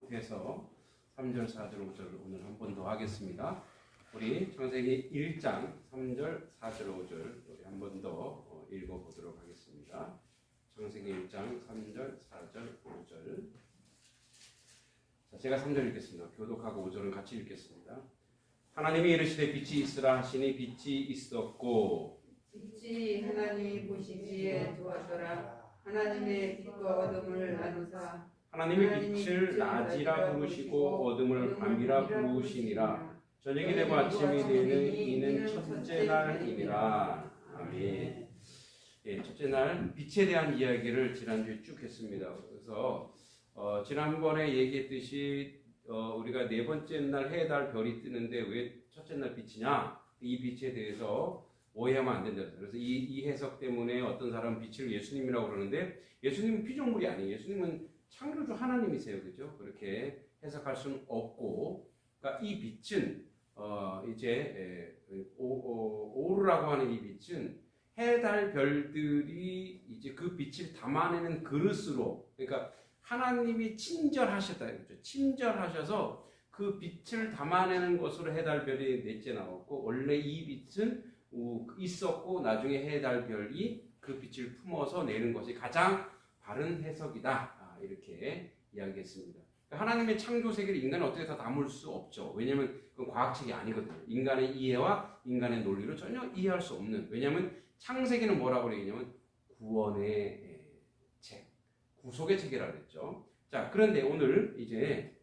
계속해서 3절, 4절, 5절 오늘 한 번 더 하겠습니다. 우리 창세기 1장 3절, 4절, 5절 우리 한 번 더 읽어보도록 하겠습니다. 창세기 1장 3절, 4절, 5절. 자, 제가 3절 읽겠습니다. 교독하고 5절은 같이 읽겠습니다. 하나님이 이르시되 빛이 있으라 하시니 빛이 있었고 빛이 하나님이 보시기에 좋았더라. 하나님의 빛과 어둠을 나누사 하나님이 빛을 낮이라 부르시고 어둠을 밤이라 부르시니라. 저녁이 되고 아침이 되는 이는 첫째 날이니라. 아멘. 예, 첫째 날 빛에 대한 이야기를 지난주에 쭉 했습니다. 그래서 지난번에 얘기했듯이 우리가 네 번째 날 해, 달, 별이 뜨는데 왜 첫째 날 빛이냐? 이 빛에 대해서 오해하면 안 된다. 그래서 이 해석 때문에 어떤 사람은 빛을 예수님이라고 그러는데 예수님은 피조물이 아니에요. 예수님은 창조주 하나님이세요. 그죠? 그렇게 해석할 수는 없고, 그러니까 이 빛은 이제 오르라고 하는 이 빛은 해, 달, 별들이 이제 그 빛을 담아내는 그릇으로, 그러니까 하나님이 친절하셨다. 그렇죠? 친절하셔서 그 빛을 담아내는 것으로 해, 달, 별이 넷째 나왔고, 원래 이 빛은 있었고 나중에 해, 달, 별이 그 빛을 품어서 내는 것이 가장 바른 해석이다. 이렇게 이야기했습니다. 하나님의 창조 세계를 인간은 어떻게 다 담을 수 없죠. 왜냐하면 그건 과학책이 아니거든요. 인간의 이해와 인간의 논리로 전혀 이해할 수 없는. 왜냐하면 창세기는 뭐라고 그러냐면 구원의 책, 구속의 책이라고 그랬죠. 자, 그런데 오늘 이제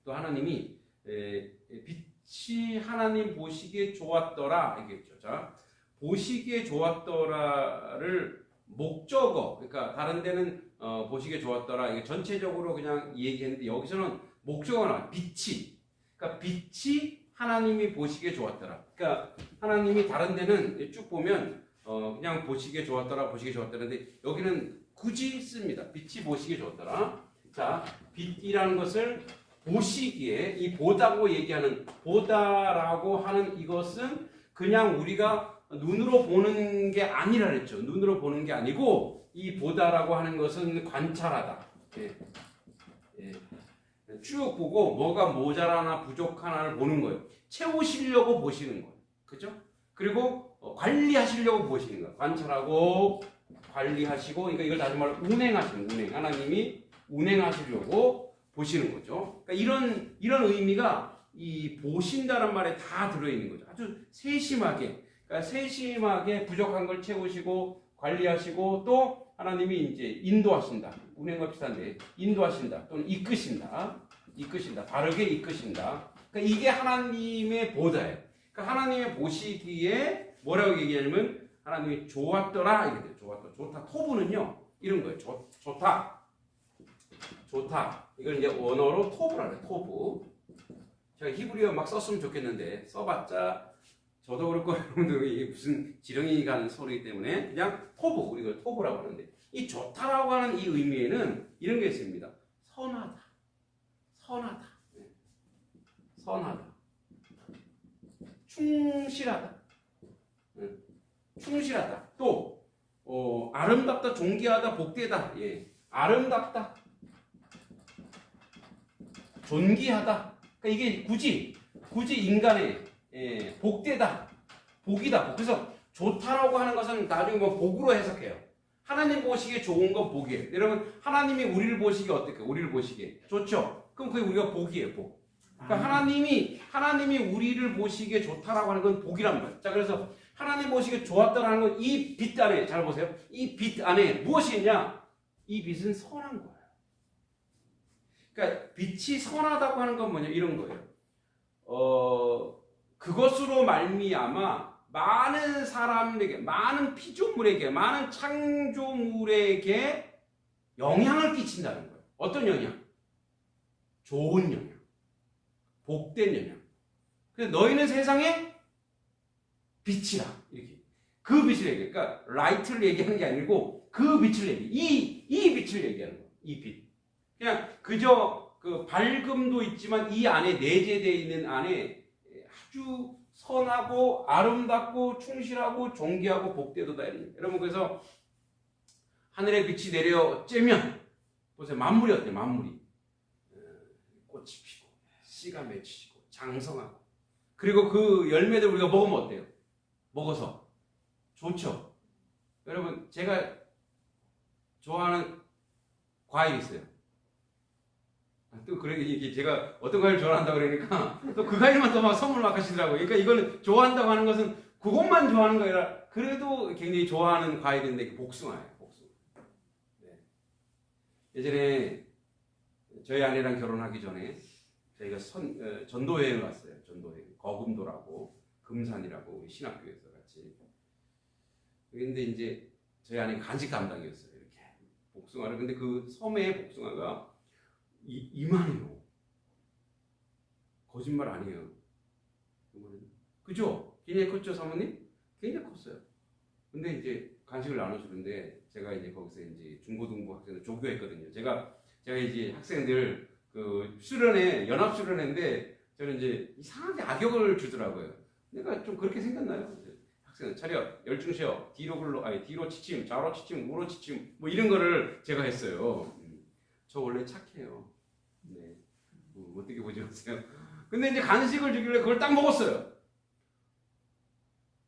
또 하나님이 빛이 하나님 보시기에 좋았더라 이겠죠. 자, 보시기에 좋았더라를 목적어, 그러니까 다른 데는 보시기에 좋았더라 이게 전체적으로 그냥 얘기했는데 여기서는 목적어가 나와요. 빛이, 그러니까 빛이 하나님이 보시기에 좋았더라. 그러니까 하나님이 다른 데는 쭉 보면 그냥 보시기에 좋았더라, 보시기에 좋았더라인데 여기는 굳이 씁니다. 빛이 보시기에 좋았더라. 자, 빛이라는 것을 보시기에 이 보다고 얘기하는 보다라고 하는 이것은 그냥 우리가 눈으로 보는 게 아니라 그랬죠. 눈으로 보는 게 아니고 이 보다라고 하는 것은 관찰하다. 쭉 보고 뭐가 모자라나 부족하나를 보는 거예요. 채우시려고 보시는 거예요. 그죠? 그리고 관리하시려고 보시는 거예요. 관찰하고 관리하시고, 그러니까 이걸 다시 말로 운행하시는, 운행. 하나님이 운행하시려고 보시는 거죠. 그러니까 이런 의미가 이 보신다는 말에 다 들어있는 거죠. 아주 세심하게. 그러니까 세심하게 부족한 걸 채우시고 관리하시고 또 하나님이 이제 인도하신다. 운행과 비슷한데 인도하신다 또는 이끄신다. 바르게 이끄신다. 그러니까 이게 하나님의 보다예요. 그러니까 하나님의 보시기에 뭐라고 얘기하냐면 하나님이 좋았더라 이게 돼요. 좋다. 토부는요 이런 거예요. 좋다. 이걸 이제 원어로 토부라 그래요. 토부. 제가 히브리어 막 썼으면 좋겠는데 써봤자 저도 그렇고 여러분들 이게 무슨 지렁이 가는 소리이기 때문에 그냥 토부, 이걸 토부라고 하는데 이 좋다라고 하는 이 의미에는 이런 게 있습니다. 선하다. 충실하다. 또 아름답다, 존귀하다, 복되다. 아름답다, 존귀하다. 그러니까 이게 굳이 인간의 복되다, 복이다. 그래서 좋다라고 하는 것은 나중에 뭐 복으로 해석해요. 하나님 보시기에 좋은 건 복이에요. 여러분, 하나님이 우리를 보시기에 어떨까요? 우리를 보시기에 좋죠. 그럼 그게 우리가 복이에요, 복. 그러니까 하나님이 우리를 보시기에 좋다라고 하는 건 복이란 말이에요. 자, 그래서 하나님 보시기에 좋았다라는 건 이 빛 안에, 잘 보세요. 이 빛 안에 무엇이 있냐? 이 빛은 선한 거예요. 그러니까 빛이 선하다고 하는 건 뭐냐? 이런 거예요. 그것으로 말미암아 많은 사람에게, 많은 피조물에게, 많은 창조물에게 영향을 끼친다는 거예요. 어떤 영향? 좋은 영향, 복된 영향. 그래서 너희는 세상에 빛이라 이렇게 그 빛을 얘기해. 그러니까 라이트를 얘기하는 게 아니고 그 빛을 얘기해. 이 빛을 얘기하는 거예요. 이 빛. 그냥 그저 그 밝음도 있지만 이 안에 내재되어 있는 안에 아주 선하고 아름답고 충실하고 존귀하고 복되도다. 여러분, 그래서 하늘의 빛이 내려 쬐면 보세요. 만물이 어때요? 만물이 꽃이 피고 씨가 맺히고 장성하고 그리고 그 열매들 우리가 먹으면 어때요? 먹어서 좋죠. 여러분 제가 좋아하는 과일 있어요. 또 그래 이게 제가 어떤 과일 좋아한다 그러니까 또 그 과일만 또 막 선물 막 하시더라고요. 그러니까 이거는 좋아한다고 하는 것은 그것만 좋아하는 거 아니라 그래도 굉장히 좋아하는 과일인데 복숭아예요. 복숭아. 네. 예전에 저희 아내랑 결혼하기 전에 저희가 전도 여행을 왔어요. 전도 여행. 거금도라고 금산이라고 우리 신학교에서 같이. 그런데 이제 저희 아내 간식 담당이었어요. 이렇게 복숭아를. 근데 그 섬의 복숭아가 이만해요. 거짓말 아니에요. 그죠? 굉장히 컸죠, 사모님? 굉장히 컸어요. 근데 이제 간식을 나눠주는데 제가 이제 거기서 이제 중고등부 학생들 조교했거든요. 제가 이제 학생들 그 수련회 연합 수련회인데 저는 이제 이상하게 악역을 주더라고요. 내가 좀 그렇게 생겼나요? 학생들 차렷, 열중시어, 뒤로 치침, 좌로 치침, 우로 치침 뭐 이런 거를 제가 했어요. 저 원래 착해요. 네. 어떻게 보지 마세요. 근데 이제 간식을 주길래 그걸 딱 먹었어요.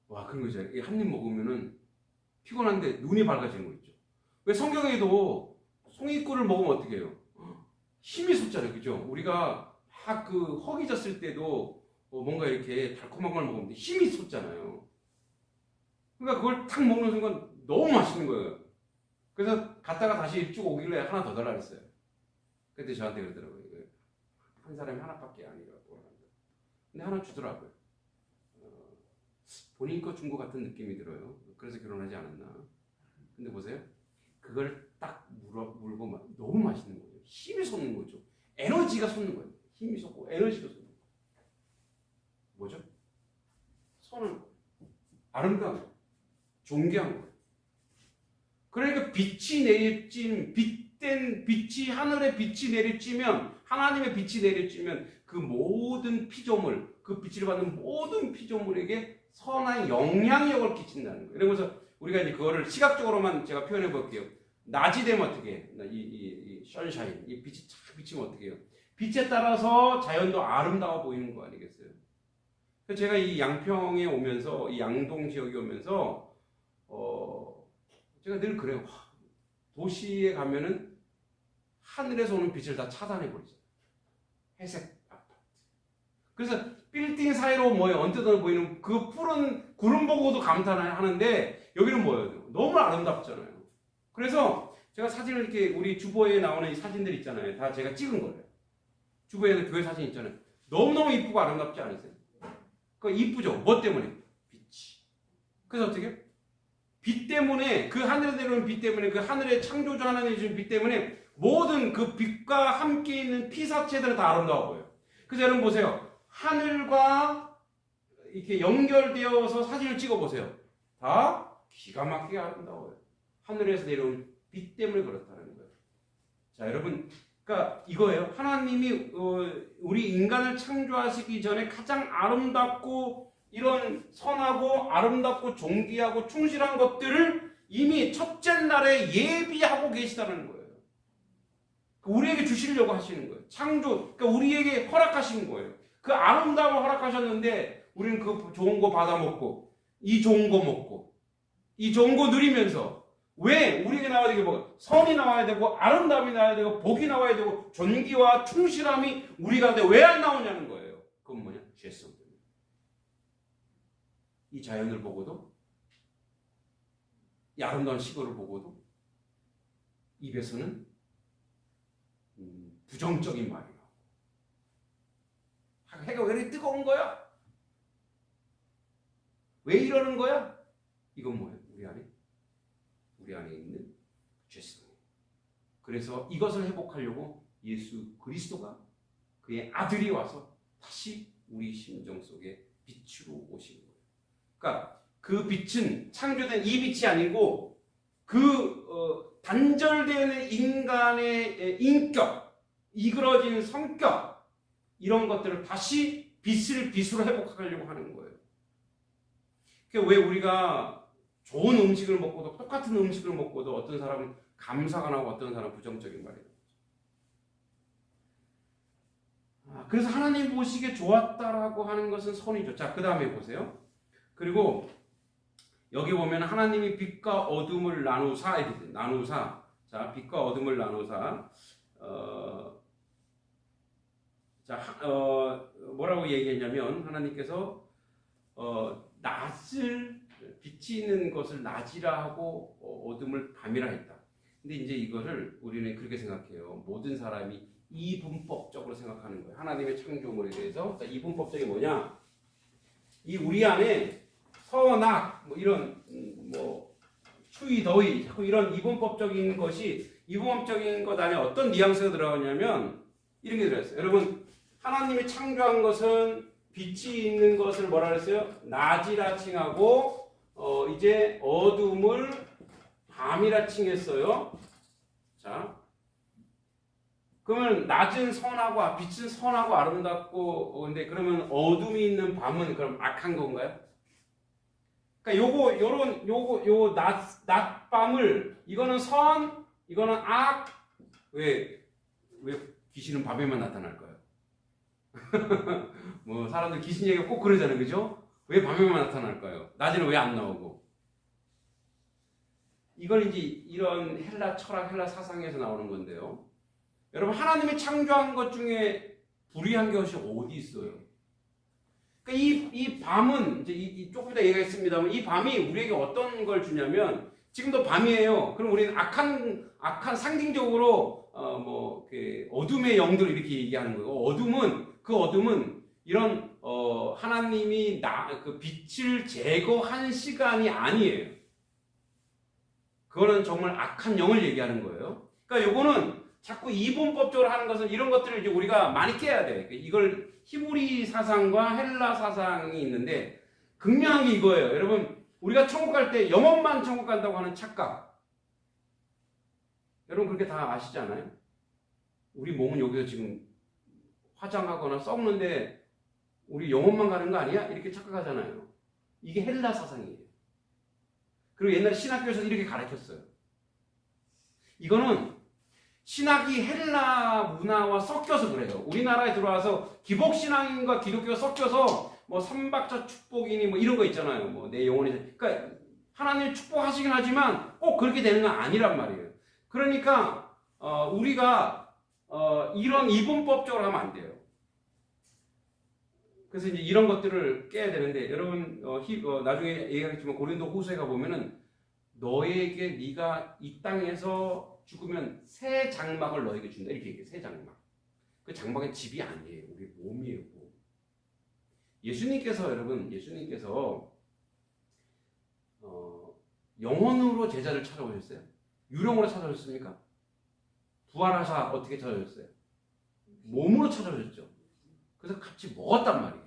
와, 그런 거죠. 한 입 먹으면은 피곤한데 눈이 밝아지는 거 있죠. 왜 성경에도 송이꿀을 먹으면 어떻게 해요? 힘이 솟잖아요. 그죠? 우리가 막 그 허기졌을 때도 뭔가 이렇게 달콤한 걸 먹으면 힘이 솟잖아요. 그러니까 그걸 탁 먹는 순간 너무 맛있는 거예요. 그래서 갔다가 다시 일찍 오길래 하나 더 달라 그랬어요. 그때 저한테 그러더라고요. 한 사람이 하나밖에 아니라고. 근데 하나 주더라고요. 본인 거 준 것 같은 느낌이 들어요. 그래서 결혼하지 않았나. 근데 보세요. 그걸 딱 물고 너무 맛있는 거죠. 힘이 솟는 거죠. 에너지가 솟는 거예요. 힘이 솟고 에너지가 솟는 거예요. 뭐죠? 솟는 거예요. 아름다운 거예요. 존귀한 거예요. 그러니까 빛이 내리쬐 빛된 빛이 하늘에 빛이 내리쬐면 하나님의 빛이 내리쬐면 그 모든 피조물 그 빛을 받는 모든 피조물에게 선한 영향력을 끼친다는 거예요. 그래서 우리가 이제 그거를 시각적으로만 제가 표현해 볼게요. 낮이 되면 어떻게 해? 이 선샤인 이 빛이 쫙 비치면 어떻게 해요? 빛에 따라서 자연도 아름다워 보이는 거 아니겠어요? 그래서 제가 이 양평에 오면서 이 양동 지역에 오면서 제가 늘 그래요. 도시에 가면은 하늘에서 오는 빛을 다 차단해 버리죠. 회색 아파트. 그래서 빌딩 사이로 언뜻 보이는 그 푸른 구름 보고도 감탄하는데 여기는 뭐예요? 너무 아름답잖아요. 그래서 제가 사진을 이렇게 우리 주보에 나오는 이 사진들 있잖아요. 다 제가 찍은 거예요. 주보에는 교회 사진 있잖아요. 너무너무 이쁘고 아름답지 않으세요? 그거 이쁘죠? 뭐 때문에? 빛이. 그래서 어떻게? 빛 때문에 그 하늘에 내려오는 빛 때문에 그 하늘의 창조주 하나님이 주신 빛 때문에 모든 그 빛과 함께 있는 피사체들은 다 아름다워 보여요. 그래서 여러분 보세요. 하늘과 이렇게 연결되어서 사진을 찍어 보세요. 다 기가 막히게 아름다워요. 하늘에서 내려온 빛 때문에 그렇다는 거예요. 자, 여러분, 그러니까 이거예요. 하나님이 우리 인간을 창조하시기 전에 가장 아름답고 이런 선하고 아름답고 존귀하고 충실한 것들을 이미 첫째 날에 예비하고 계시다는 거예요. 우리에게 주시려고 하시는 거예요. 창조, 그러니까 우리에게 허락하신 거예요. 그 아름다움을 허락하셨는데 우리는 그 좋은 거 받아먹고 이 좋은 거 먹고 이 좋은 거 누리면서 왜 우리에게 나와야 되게 뭐 선이 나와야 되고 아름다움이 나와야 되고 복이 나와야 되고 존귀와 충실함이 우리 가운데 왜 안 나오냐는 거예요. 그건 뭐냐? 죄성 때문에. 이 자연을 보고도 이 아름다운 시골을 보고도 입에서는 부정적인 말이 나오고 해가 왜 이렇게 뜨거운 거야? 왜 이러는 거야? 이건 뭐예요? 우리 안에 있는 죄성이에요. 그래서 이것을 회복하려고 예수 그리스도가 그의 아들이 와서 다시 우리 심정 속에 빛으로 오신 거예요. 그러니까 그 빛은 창조된 이 빛이 아니고 그 단절되어 있는 인간의 인격, 이그러진 성격 이런 것들을 다시 빛으로 회복하려고 하는 거예요. 그러니까 왜 우리가 좋은 음식을 먹고도 똑같은 음식을 먹고도 어떤 사람은 감사가 나고 어떤 사람은 부정적인 말이 나오죠. 그래서 하나님 보시기에 좋았다라고 하는 것은 선이죠. 자, 그 다음에 보세요. 그리고 여기 보면 하나님이 빛과 어둠을 나누사 이렇게 나누사. 자, 빛과 어둠을 나누사. 뭐라고 얘기했냐면 하나님께서 낮을 빛이 있는 것을 낮이라 하고 어둠을 밤이라 했다. 근데 이제 이거를 우리는 그렇게 생각해요. 모든 사람이 이분법적으로 생각하는 거예요. 하나님의 창조물에 대해서. 자, 이분법적이 뭐냐? 이 우리 안에 선악 뭐 이런 뭐 추위 더위 이런 이분법적인 것이 이분법적인 것 안에 어떤 뉘앙스가 들어가냐면 이런 게 들어있어요. 여러분 하나님이 창조한 것은 빛이 있는 것을 뭐라 그랬어요? 낮이라 칭하고 이제 어둠을 밤이라 칭했어요. 자, 그러면 낮은 선하고 빛은 선하고 아름답고 근데 그러면 어둠이 있는 밤은 그럼 악한 건가요? 그러니까 요거 낮밤을 이거는 선, 이거는 악. 왜 귀신은 밤에만 나타날까요? 뭐 사람들 귀신 얘기가 꼭 그러잖아요, 그죠? 왜 밤에만 나타날까요? 낮에는 왜 안 나오고? 이걸 이제 이런 헬라 철학, 헬라 사상에서 나오는 건데요. 여러분 하나님이 창조한 것 중에 불의한 것이 어디 있어요? 그러니까 이 밤은 이제 조금 이따 얘기하겠습니다만 이 밤이 우리에게 어떤 걸 주냐면 지금도 밤이에요. 그럼 우리는 악한 상징적으로 어둠의 영들 이렇게 얘기하는 거예요. 어둠은 이런 하나님이 그 빛을 제거한 시간이 아니에요. 그거는 정말 악한 영을 얘기하는 거예요. 그러니까 요거는 자꾸 이분법적으로 하는 것은 이런 것들을 이제 우리가 많이 깨야 돼. 이걸 히브리 사상과 헬라 사상이 있는데 극명한 게 이거예요. 여러분 우리가 천국 갈 때 영혼만 천국 간다고 하는 착각. 여러분 그렇게 다 아시잖아요. 우리 몸은 여기서 지금 화장하거나 썩는데 우리 영혼만 가는 거 아니야? 이렇게 착각하잖아요. 이게 헬라 사상이에요. 그리고 옛날 신학교에서 이렇게 가르쳤어요. 이거는 신학이 헬라 문화와 섞여서 그래요. 우리나라에 들어와서 기복신앙과 기독교가 섞여서 뭐 삼박자 축복이니 뭐 이런 거 있잖아요. 뭐 내 영혼이. 그러니까 하나님 축복하시긴 하지만 꼭 그렇게 되는 건 아니란 말이에요. 그러니까 우리가 이런 이분법적으로 하면 안 돼요. 그래서 이제 이런 것들을 깨야 되는데 여러분 나중에 얘기하겠지만 고린도 후서에 가 보면은 너에게 네가 이 땅에서 죽으면 새 장막을 너에게 준다 이렇게 얘기해요. 새 장막. 그 장막은 집이 아니에요. 우리 몸이에요. 몸. 예수님께서 영혼으로 제자를 찾아오셨어요? 유령으로 찾아오셨습니까? 부활하사 어떻게 찾아오셨어요? 몸으로 찾아오셨죠. 그래서 같이 먹었단 말이에요.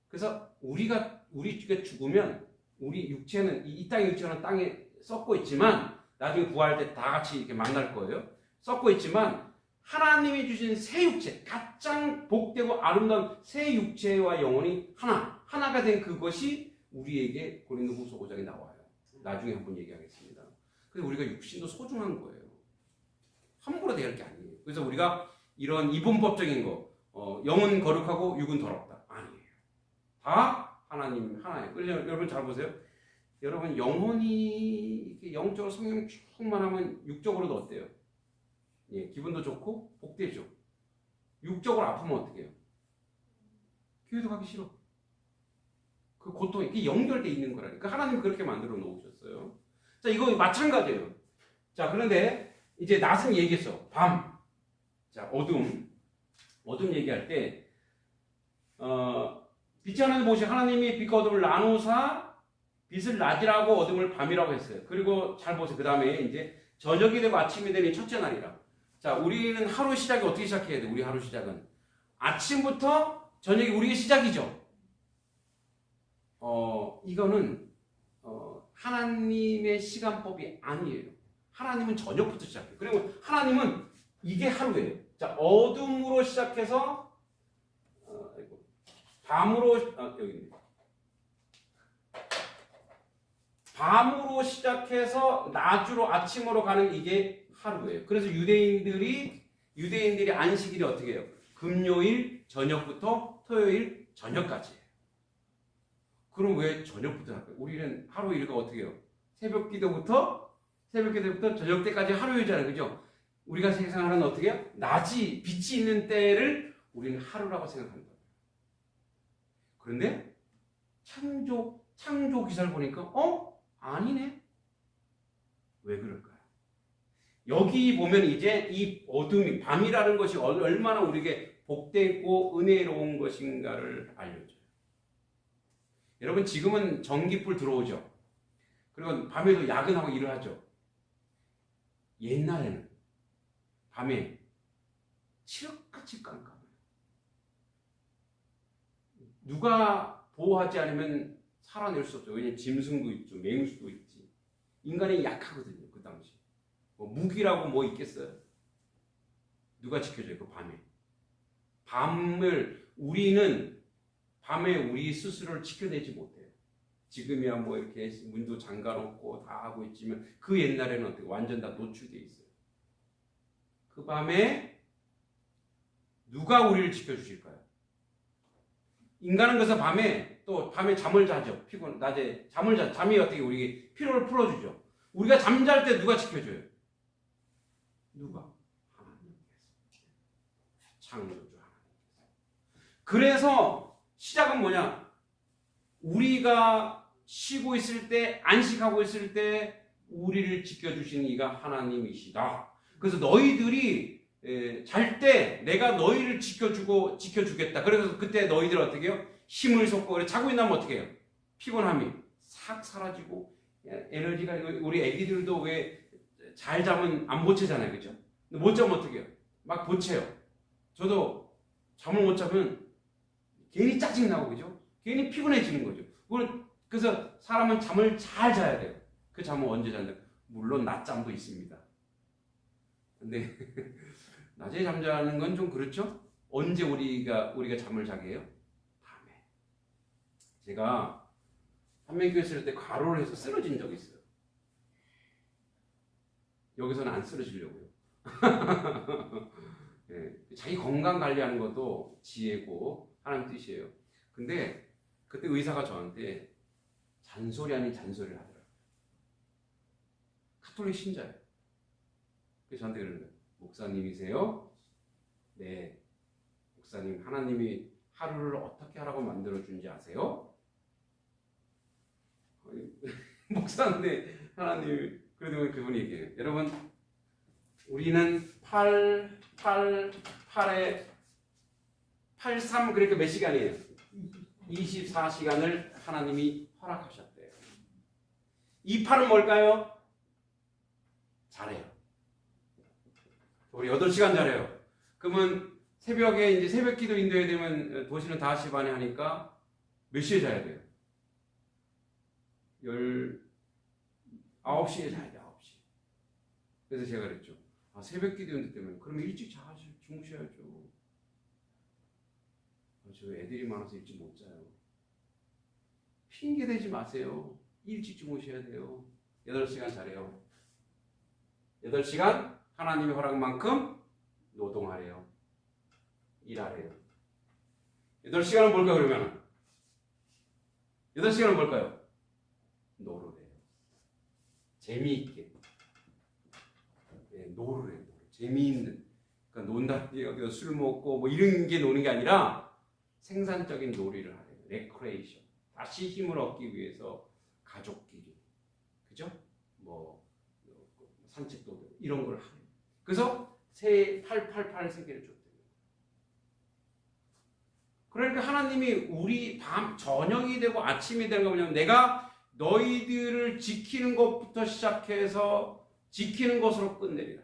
그래서 우리가 죽으면 우리 육체는 이 땅의 육체는 땅에 썩고 있지만 나중에 구할 때 다 같이 이렇게 만날 거예요. 썩고 있지만 하나님이 주신 새 육체, 가장 복되고 아름다운 새 육체와 영혼이 하나가 된 그것이 우리에게 고린도후서 5장에 나와요. 나중에 한번 얘기하겠습니다. 그래서 우리가 육신도 소중한 거예요. 함부로 대할 게 아니에요. 그래서 우리가 이런 이분법적인 거, 영은 거룩하고 육은 더럽다. 아니에요. 다 하나님 하나예요. 여러분 잘 보세요. 여러분 영혼이 영적으로 성령 충만하면 육적으로도 어때요? 예, 기분도 좋고 복되죠. 육적으로 아프면 어떻게 해요? 교회도 가기 싫어. 그 고통이 그게 연결돼 있는 거라니까. 하나님 그렇게 만들어 놓으셨어요. 자, 이거 마찬가지예요. 자, 그런데 이제 낮은 얘기했어. 밤. 자, 어둠 얘기할 때 빛이 하나님 보시 하나님이 빛과 어둠을 나누사 빛을 낮이라고 어둠을 밤이라고 했어요. 그리고 잘 보세요. 그 다음에 이제 저녁이 되고 아침이 되니 첫째 날이라. 자, 우리는 하루 시작이 어떻게 시작해야 돼? 우리 하루 시작은 아침부터 저녁이 우리의 시작이죠. 이거는 하나님의 시간법이 아니에요. 하나님은 저녁부터 시작해요. 그리고 하나님은 이게 하루예요. 자, 어둠으로 시작해서 밤으로 여기 있네. 밤으로 시작해서 낮으로 아침으로 가는 이게 하루예요. 그래서 유대인들이 안식일이 어떻게 해요? 금요일 저녁부터 토요일 저녁까지예요. 그럼 왜 저녁부터 할까요? 우리는 하루 일과 어떻게 해요? 새벽 기도부터 저녁 때까지 하루 일잖아요. 그죠? 우리가 생각하는 어떻게 해요? 낮이 빛이 있는 때를 우리는 하루라고 생각합니다. 그런데 창조 기사를 보니까 아니네. 왜 그럴까요? 여기 보면 이제 이 어둠이 밤이라는 것이 얼마나 우리에게 복되고 은혜로운 것인가를 알려줘요. 여러분 지금은 전기불 들어오죠. 그리고 밤에도 야근하고 일을 하죠. 옛날에는 밤에 칠흑같이 깜깜해요. 누가 보호하지 않으면 살아낼 수 없죠. 왜냐하면 짐승도 있죠. 맹수도 있지. 인간이 약하거든요. 그 당시. 무기라고 뭐 있겠어요? 누가 지켜줘요? 그 밤에. 우리는 밤에 우리 스스로를 지켜내지 못해요. 지금이야 뭐 이렇게 문도 잠가놓고 다 하고 있지만 그 옛날에는 어떻게 완전 다 노출돼 있어요. 그 밤에 누가 우리를 지켜주실까요? 인간은 그래서 밤에 잠을 자죠. 낮에 잠을 자. 잠이 어떻게 우리 피로를 풀어주죠. 우리가 잠잘 때 누가 지켜줘요? 누가? 하나님께서. 창조주 하나님께서. 그래서 시작은 뭐냐? 우리가 쉬고 있을 때, 안식하고 있을 때 우리를 지켜주시는 이가 하나님이시다. 그래서 너희들이 잘 때 내가 너희를 지켜주겠다. 그래서 그때 너희들 어떻게 해요? 힘을 쏟고 그래. 자고 있나면 어떻게 해요? 피곤함이 싹 사라지고 에너지가. 우리 애기들도 왜 잘 자면 안 보채잖아요. 그죠? 근데 못 자면 어떻게 해요? 막 보채요. 저도 잠을 못 자면 괜히 짜증나고 그죠? 괜히 피곤해지는 거죠. 그래서 사람은 잠을 잘 자야 돼요. 그 잠은 언제 잔다? 물론 낮잠도 있습니다. 근데 낮에 잠자는 건 좀 그렇죠? 언제 우리가 잠을 자게 해요? 밤에. 제가 한명교회 있을 때 과로를 해서 쓰러진 적이 있어요. 여기서는 안 쓰러지려고요. 네, 자기 건강 관리하는 것도 지혜고 하나님 뜻이에요. 근데 그때 의사가 저한테 잔소리 아닌 잔소리를 하더라고요. 가톨릭 신자예요. 그래서 저한테 그러는 거예요. 목사님이세요? 네. 목사님, 하나님이 하루를 어떻게 하라고 만들어준지 아세요? 목사인데 하나님. 그래도 그분이 얘기해요. 여러분, 우리는 8에 83, 그러니까 몇 시간이에요? 24시간을 하나님이 허락하셨대요. 이 8은 뭘까요? 잘해요. 우리 8시간 잘해요. 그러면 새벽에 이제 새벽 기도 인도해야 되면 도시는 5시 반에 하니까 몇 시에 자야 돼요? 9시에 자야 돼요. 9시. 그래서 제가 그랬죠. 새벽 기도 인도 때문에 그러면 일찍 주무셔야죠. 저 애들이 많아서 일찍 못 자요. 핑계 대지 마세요. 일찍 주무셔야 돼요. 8시간 자래요. 8시간 하나님의 허락만큼 노동하래요. 일하래요. 8시간은 뭘까요, 그러면? 8시간은 뭘까요? 노르래요. 재미있게. 네, 노르래요. 재미있는. 그러니까 논다는 게 여기서 술 먹고 뭐 이런 게 노는 게 아니라 생산적인 놀이를 하래요. 레크레이션. 다시 힘을 얻기 위해서 가족끼리. 그죠? 뭐 산책도 되고 이런 걸 하래요. 그래서 888 세계를 줬대요. 그러니까 하나님이 우리 저녁이 되고 아침이 되는 거 뭐냐면 내가 너희들을 지키는 것부터 시작해서 지키는 것으로 끝내리라.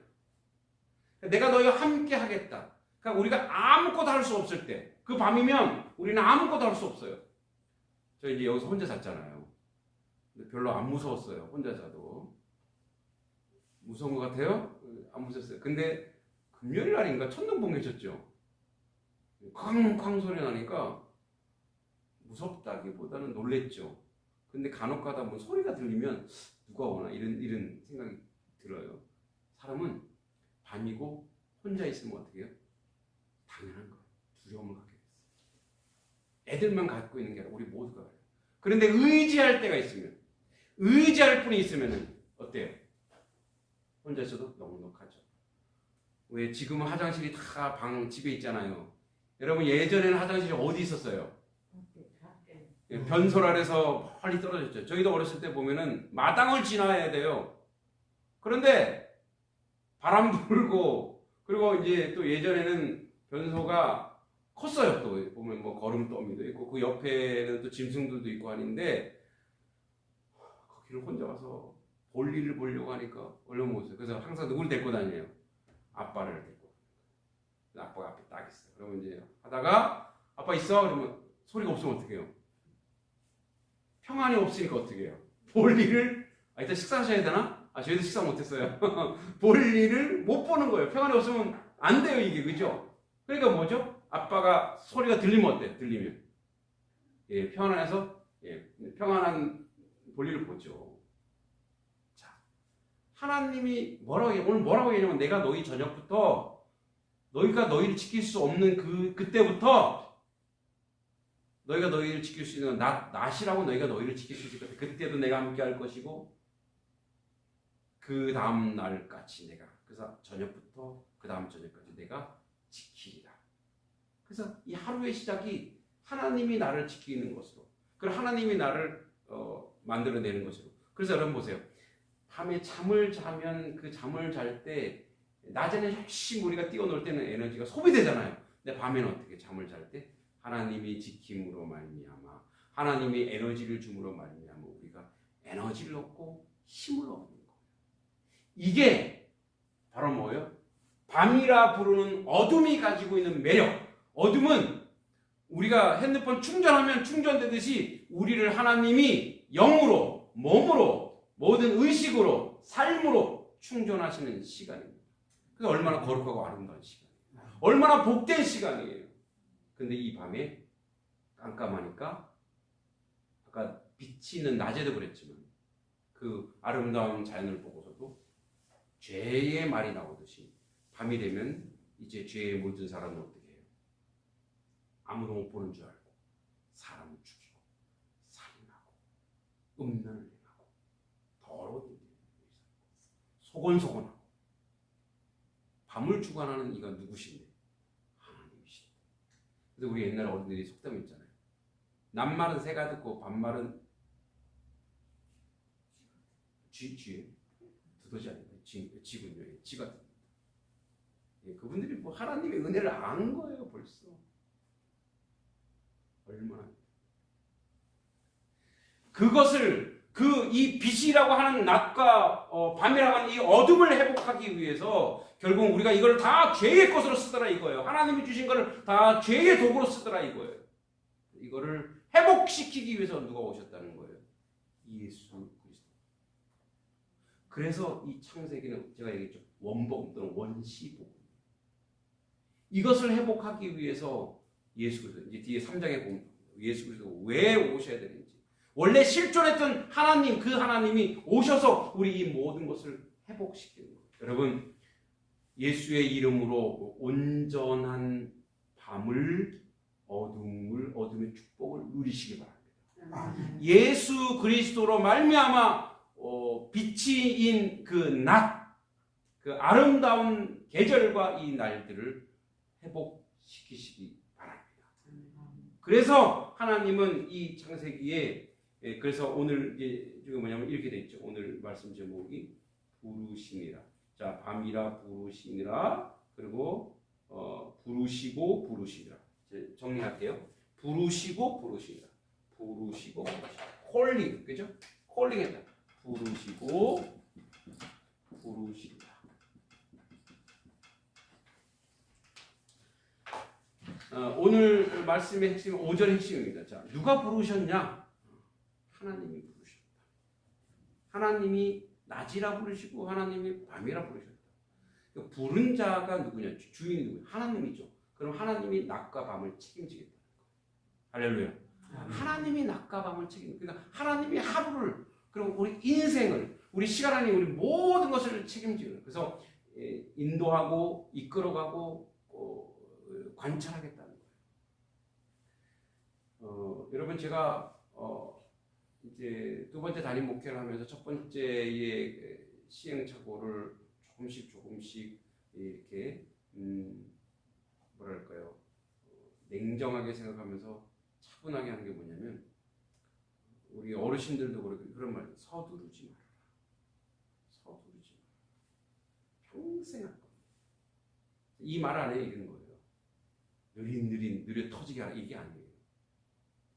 내가 너희와 함께 하겠다. 그러니까 우리가 아무것도 할 수 없을 때, 그 밤이면 우리는 아무것도 할 수 없어요. 저 이제 여기서 혼자 잤잖아요. 근데 별로 안 무서웠어요. 혼자 자도. 무서운 것 같아요? 안 무서웠어요. 근데 금요일 날인가 천둥 번개쳤죠. 쾅쾅 소리 나니까 무섭다기보다는 놀랬죠. 근데 간혹 가다 뭐 소리가 들리면 누가 오나 이런 생각이 들어요. 사람은 밤이고 혼자 있으면 어떻게 해요? 당연한 거예요. 두려움을 갖게 됐어요. 애들만 갖고 있는 게 아니라 우리 모두가 그래요. 그런데 의지할 때가 있으면, 의지할 분이 있으면 어때요? 혼자 있어도 넉넉하죠. 왜 지금은 화장실이 다 집에 있잖아요. 여러분 예전에는 화장실이 어디 있었어요? 변소 아래서 멀리 떨어졌죠. 저희도 어렸을 때 보면은 마당을 지나야 돼요. 그런데 바람 불고, 그리고 이제 또 예전에는 변소가 컸어요. 또 보면 뭐 거름더미도 있고 그 옆에는 또 짐승들도 있고 하는데 거기를 혼자 와서 볼일을 보려고 하니까 얼른 못 써요. 그래서 항상 누구를 데리고 다녀요? 아빠를 데리고. 아빠가 앞에 딱 있어요. 그러면 이제 하다가 아빠 있어? 그러면 소리가 없으면 어떻게 해요? 평안이 없으니까 어떻게 해요? 볼일을 일단 식사하셔야 되나? 저희도 식사 못했어요. 볼일을 못 보는 거예요. 평안이 없으면 안 돼요, 이게. 그죠? 그러니까 뭐죠? 아빠가 소리가 들리면 어때요? 들리면 평안해서 평안한 볼일을 보죠. 자, 하나님이 오늘 뭐라고 얘기하냐면 내가 너희 저녁부터 너희가 너희를 지킬 수 없는 그때부터 너희가 너희를 지킬 수 있는 낮이라고 너희가 너희를 지킬 수 있을 것 같아. 그때도 내가 함께 할 것이고 그 다음 날까지 내가, 그래서 저녁부터 그 다음 저녁까지 내가 지키리라. 그래서 이 하루의 시작이 하나님이 나를 지키는 것으로, 그리고 하나님이 나를 만들어내는 것으로. 그래서 여러분 보세요. 밤에 잠을 자면 그 잠을 잘 때 낮에는 열심히 우리가 뛰어놀 때는 에너지가 소비되잖아요. 근데 밤에는 어떻게 잠을 잘 때 하나님이 지킴으로 말미암아, 하나님이 에너지를 줌으로 말미암아 우리가 에너지를 얻고 힘을 얻는 거예요. 이게 바로 뭐예요? 밤이라 부르는 어둠이 가지고 있는 매력. 어둠은 우리가 핸드폰 충전하면 충전되듯이 우리를 하나님이 영으로, 몸으로, 모든 의식으로, 삶으로 충전하시는 시간입니다. 그게 얼마나 거룩하고 아름다운 시간이에요. 얼마나 복된 시간이에요. 근데 이 밤에 깜깜하니까, 아까 빛이 있는 낮에도 그랬지만 그 아름다운 자연을 보고서도 죄의 말이 나오듯이 밤이 되면 이제 죄에 물든 사람은 어떻게 해요? 아무도 못 보는 줄 알고 사람을 죽이고 살인하고 음란을 행하고 더러운 일을 소곤소곤하고. 밤을 주관하는 이가 누구신데? 하나님이신데. 그래서 우리 옛날 어른들이 속담이 있잖아요. 낮말은 새가 듣고 밤말은 쥐 두더지 아니고 쥐군요. 쥐가 듣는다. 그분들이 뭐 하나님의 은혜를 안 거예요. 벌써 얼마나. 그것을 이 빛이라고 하는 낮과 밤이라고 하는 이 어둠을 회복하기 위해서 결국 우리가 이걸 다 죄의 것으로 쓰더라 이거예요. 하나님이 주신 것을 다 죄의 도구로 쓰더라 이거예요. 이거를 회복시키기 위해서 누가 오셨다는 거예요? 예수 그리스도. 그래서 이 창세기는 제가 얘기했죠. 원복음 또는 원시복음. 이것을 회복하기 위해서 예수 그리스도, 이제 뒤에 3장에 보면 예수 그리스도 왜 오셔야 되는지, 원래 실존했던 하나님, 그 하나님이 오셔서 우리 이 모든 것을 회복시키는 거예요. 여러분, 예수의 이름으로 온전한 밤을, 어둠의 축복을 누리시기 바랍니다. 예수 그리스도로 말미암아 빛이인 그 낮, 그 아름다운 계절과 이 날들을 회복시키시기 바랍니다. 그래서 하나님은 이 창세기에, 그래서 오늘 지금 뭐냐면 이렇게 돼 있죠. 오늘 말씀 제목이 부르시니라. 자, 밤이라 부르시니라. 그리고 부르시고 부르시니라. 정리할게요. 부르시고 부르시니라. 부르시고 콜링, 그죠? 콜링했다. 부르시고 부르시니라. 오늘 말씀의 핵심은 5절의 핵심입니다. 자, 누가 부르셨냐? 하나님이 부르셨다. 하나님이 낮이라 부르시고 하나님이 밤이라 부르셨다. 부른 자가 누구냐? 주인이 누구냐? 하나님이죠. 그럼 하나님이 낮과 밤을 책임지겠다. 할렐루야. 하나님이 낮과 밤을 그러니까 하나님이 하루를, 그리고 우리 인생을, 우리 시간 안에 우리 모든 것을 책임지는. 그래서 인도하고 이끌어가고 관찰하겠다는 거예요. 여러분 제가 이제 두 번째 담임 목회를 하면서 첫 번째의 시행착오를 조금씩 이렇게 뭐랄까요, 냉정하게 생각하면서 차분하게 하는 게 뭐냐면, 우리 어르신들도 그렇고 그런 말, 서두르지 말아라. 서두르지 말아라. 평생 할 겁니다. 이 말 안에 이런 거예요. 느려 터지게 하라, 이게 아니에요.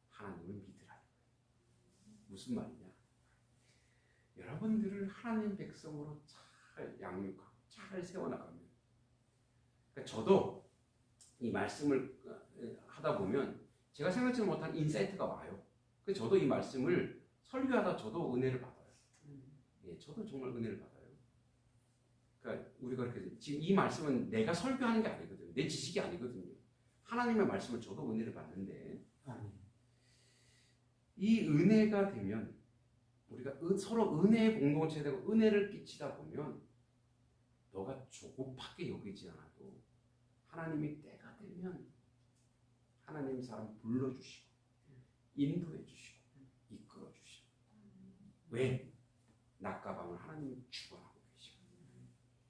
하나님을 믿으라. 무슨 말이냐? 여러분들을 하나님 백성으로 잘 양육하고 잘 세워나가면, 그러니까 저도 이 말씀을 하다 보면 제가 생각지 못한 인사이트가 와요. 그래서 저도 이 말씀을 설교하다 저도 은혜를 받아요. 예, 저도 정말 은혜를 받아요. 그러니까 우리가 그렇게 지금 이 말씀은 내가 설교하는 게 아니거든요. 내 지식이 아니거든요. 하나님의 말씀을 저도 은혜를 받는데, 이 은혜가 되면 우리가 서로 은혜의 공동체가 되고 은혜를 끼치다 보면, 너가 조급하게 여기지 않아도 하나님이 때가 되면 하나님 사람 불러주시고 인도해 주시고 이끌어 주시고. 왜? 낮과 밤을 하나님이 주관하고 계시고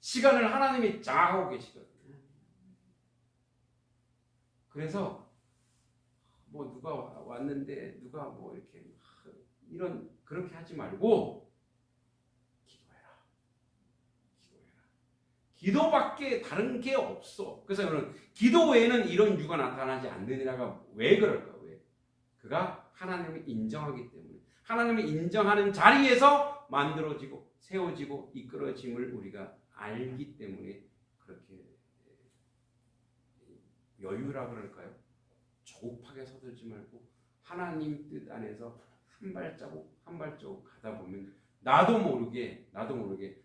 시간을 하나님이 장악하고 계시거든요. 그래서 뭐 누가 왔는데 누가 뭐 이렇게 이런 그렇게 하지 말고 기도해라. 기도밖에 다른 게 없어. 그래서 여러분, 기도 외에는 이런 유가 나타나지 않느니라가 왜 그럴까? 왜? 그가 하나님을 인정하기 때문에, 하나님을 인정하는 자리에서 만들어지고 세워지고 이끌어짐을 우리가 알기 때문에 그렇게 여유라 그럴까요? 조급하게 서들지 말고 하나님 뜻 안에서 한 발자국 가다 보면 나도 모르게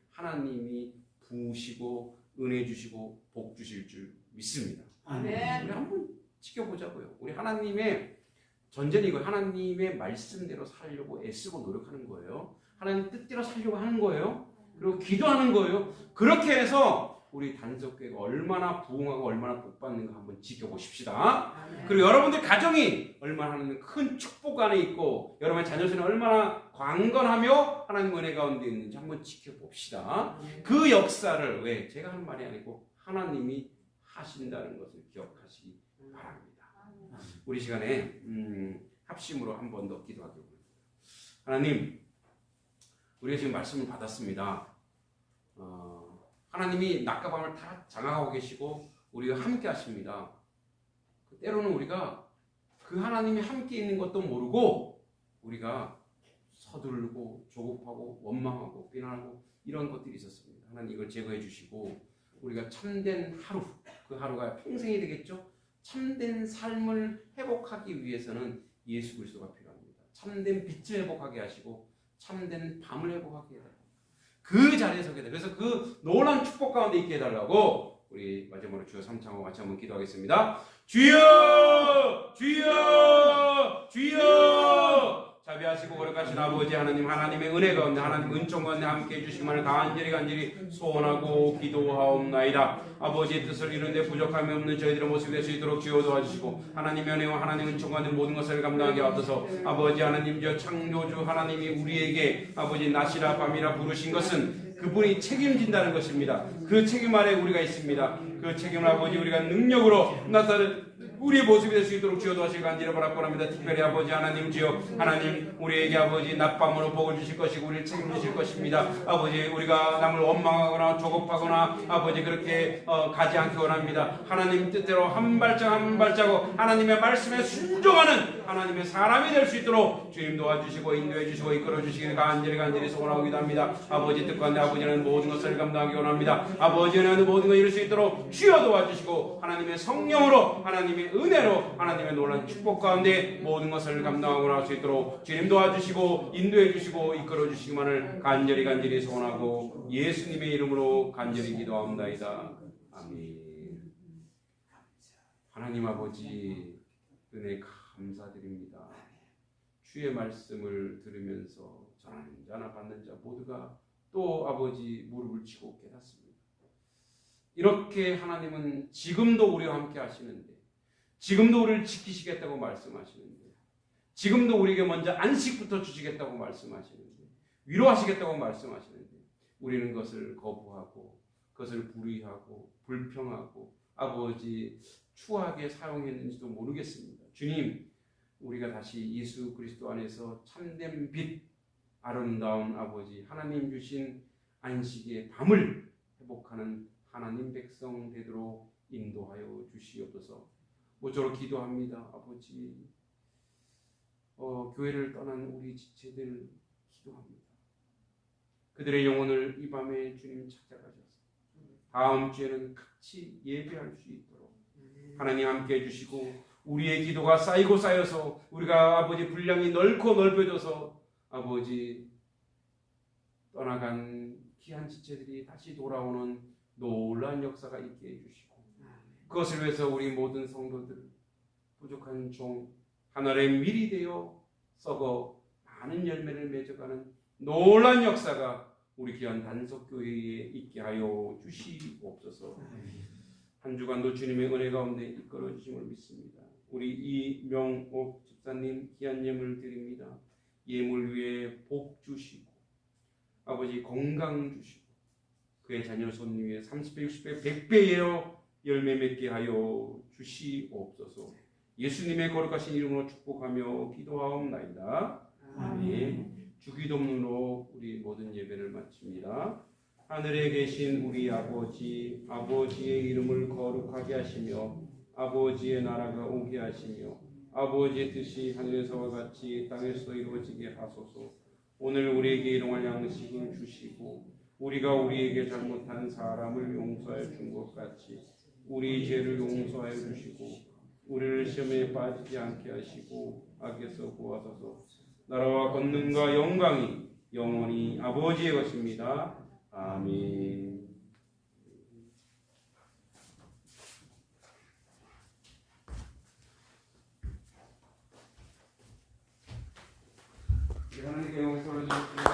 하나님이 부으시고 은혜 주시고 복 주실 줄 믿습니다. 아멘. 우리 한번 지켜보자고요. 우리 하나님의 전제는 이거, 하나님의 말씀대로 살려고 애쓰고 노력하는 거예요. 하나님 뜻대로 살려고 하는 거예요. 그리고 기도하는 거예요. 그렇게 해서 우리 단속교회가 얼마나 부흥하고 얼마나 복받는가 한번 지켜보십시다. 아멘. 그리고 여러분들 가정이 얼마나 하나님 큰 축복 안에 있고 여러분의 자녀들은 얼마나 광건하며 하나님 은혜 가운데 있는지 한번 지켜봅시다. 그 역사를, 왜? 제가 하는 말이 아니고 하나님이 하신다는 것을 기억하시기 바랍니다. 우리 시간에 합심으로 한 번 더 기도하기 원합니다. 하나님, 우리가 지금 말씀을 받았습니다. 하나님이 낮과 밤을 다 장악하고 계시고 우리가 함께 하십니다. 때로는 우리가 그 하나님이 함께 있는 것도 모르고 우리가 서두르고 조급하고 원망하고 비난하고 이런 것들이 있었습니다. 하나님 이걸 제거해 주시고 우리가 참된 하루, 그 하루가 평생이 되겠죠? 참된 삶을 회복하기 위해서는 예수 그리스도가 필요합니다. 참된 빛을 회복하게 하시고 참된 밤을 회복하게 해달라고, 그 자리에 서게 해달라고, 그래서 그 놀라운 축복 가운데 있게 해달라고 우리 마지막으로 주여 삼창하고 같이 한번 기도하겠습니다. 주여! 주여! 주여! 자비하시고 거룩하신 아버지 하나님, 하나님의 은혜 가운데, 하나님 은총 가운데 함께 해주시기만을 간절히 소원하고 기도하옵나이다. 아버지의 뜻을 이루는데 부족함이 없는 저희들의 모습이 될 수 있도록 주여 도와주시고, 하나님의 은혜와 하나님의 은총 가운데 모든 것을 감당하게 하옵소서. 아버지 하나님, 저 창조주 하나님이 우리에게 아버지 낮이라 밤이라 부르신 것은 그분이 책임진다는 것입니다. 그 책임 아래 우리가 있습니다. 그 책임을 아버지 우리가 능력으로 나타내 우리의 모습이 될 수 있도록 주여 도와주시기 간절히 바랍니다. 특별히 아버지 하나님, 주여 하나님, 우리에게 아버지 낮밤으로 복을 주실 것이고 우리를 책임지실 것입니다. 아버지, 우리가 남을 원망하거나 조급하거나 아버지 그렇게 가지 않기 원합니다. 하나님 뜻대로 한 발자국 하나님의 말씀에 순종하는 하나님의 사람이 될 수 있도록 주님 도와주시고 인도해 주시고 이끌어 주시기를 간절히 소원하기도 합니다. 아버지 뜻과는 아버지는 모든 것을 감당하기 원합니다. 아버지는 모든 걸 이룰 수 있도록 주여 도와주시고 하나님의 성령으로, 하나님의 은혜로, 하나님의 놀라운 축복 가운데 모든 것을 감당하고 나올 수 있도록 주님 도와주시고 인도해 주시고 이끌어 주시기만을 간절히 소원하고 예수님의 이름으로 간절히 기도합니다. 아멘. 하나님 아버지 은혜 감사드립니다. 주의 말씀을 들으면서 전하는 자나 받는 자 모두가 또 아버지 무릎을 치고 깨닫습니다. 이렇게 하나님은 지금도 우리와 함께 하시는데, 지금도 우리를 지키시겠다고 말씀하시는데, 지금도 우리에게 먼저 안식부터 주시겠다고 말씀하시는데, 위로하시겠다고 말씀하시는데, 우리는 그것을 거부하고 그것을 불의하고 불평하고 아버지 추하게 사용했는지도 모르겠습니다. 주님, 우리가 다시 예수 그리스도 안에서 참된 빛, 아름다운 아버지 하나님 주신 안식의 밤을 회복하는 하나님 백성 되도록 인도하여 주시옵소서. 모쪼록 기도합니다. 아버지, 교회를 떠난 우리 지체들 기도합니다. 그들의 영혼을 이 밤에 주님 찾아가셔서 다음 주에는 같이 예배할 수 있도록 하나님 함께 해주시고, 우리의 기도가 쌓이고 쌓여서 우리가 아버지 분량이 넓고 넓어져서 아버지 떠나간 귀한 지체들이 다시 돌아오는 놀라운 역사가 있게 해주시고, 그것을 위해서 우리 모든 성도들 부족한 종 하늘의 밀이 되어 썩어 많은 열매를 맺어가는 놀라운 역사가 우리 귀한 단속교회에 있게 하여 주시옵소서. 한 주간도 주님의 은혜 가운데 이끌어 주심을 믿습니다. 우리 이명옥 집사님 귀한 예물 드립니다. 예물 위에 복 주시고 아버지 건강 주시고 그의 자녀 손님 위에 30배, 60배, 100배의 열매 맺게 하여 주시옵소서. 예수님의 거룩하신 이름으로 축복하며 기도하옵나이다. 아멘. 주기도문으로 우리 모든 예배를 마칩니다. 하늘에 계신 우리 아버지, 아버지의 이름을 거룩하게 하시며 아버지의 나라가 오게 하시며 아버지의 뜻이 하늘에서와 같이 땅에서도 이루어지게 하소서. 오늘 우리에게 일용할 양식을 주시고 우리가 우리에게 잘못한 사람을 용서하여 준 것 같이 우리 죄를 용서하여 주시고 우리를 시험에 빠지지 않게 하시고 악에서 구하소서. 나라와 권능과 영광이 영원히 아버지의 것입니다. 아멘. 하나님께 영광을 돌려주시고